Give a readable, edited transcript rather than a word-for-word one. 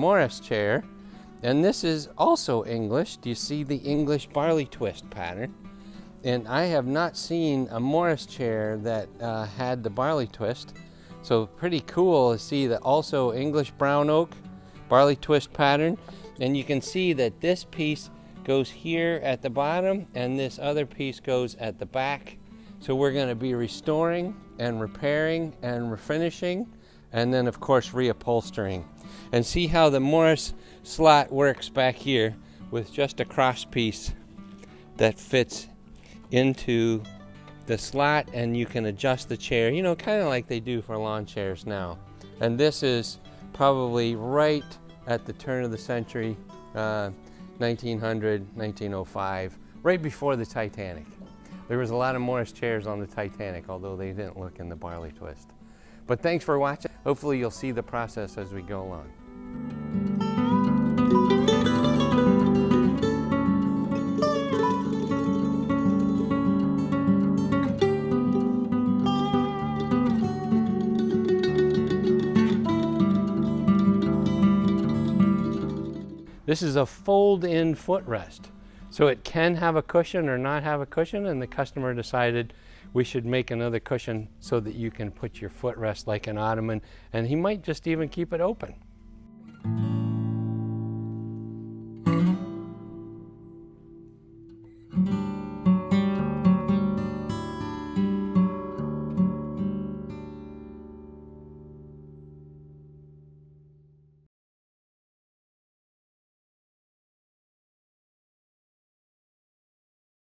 Morris chair, and this is also English. Do you see the English barley twist pattern? And I have not seen a Morris chair that had the barley twist, so pretty cool to see that also English brown oak barley twist pattern. And you can see that this piece goes here at the bottom and this other piece goes at the back. So we're going to be restoring and repairing and refinishing, and then of course reupholstering. And see how the Morris slot works back here with just a cross piece that fits into the slot, and you can adjust the chair, you know, kind of like they do for lawn chairs now. And this is probably right at the turn of the century, 1900, 1905, right before the Titanic. There was a lot of Morris chairs on the Titanic, although they didn't look in the barley twist. But thanks for watching. Hopefully you'll see the process as we go along. This is a fold-in footrest. So it can have a cushion or not have a cushion, and the customer decided we should make another cushion so that you can put your footrest like an ottoman, and he might just even keep it open.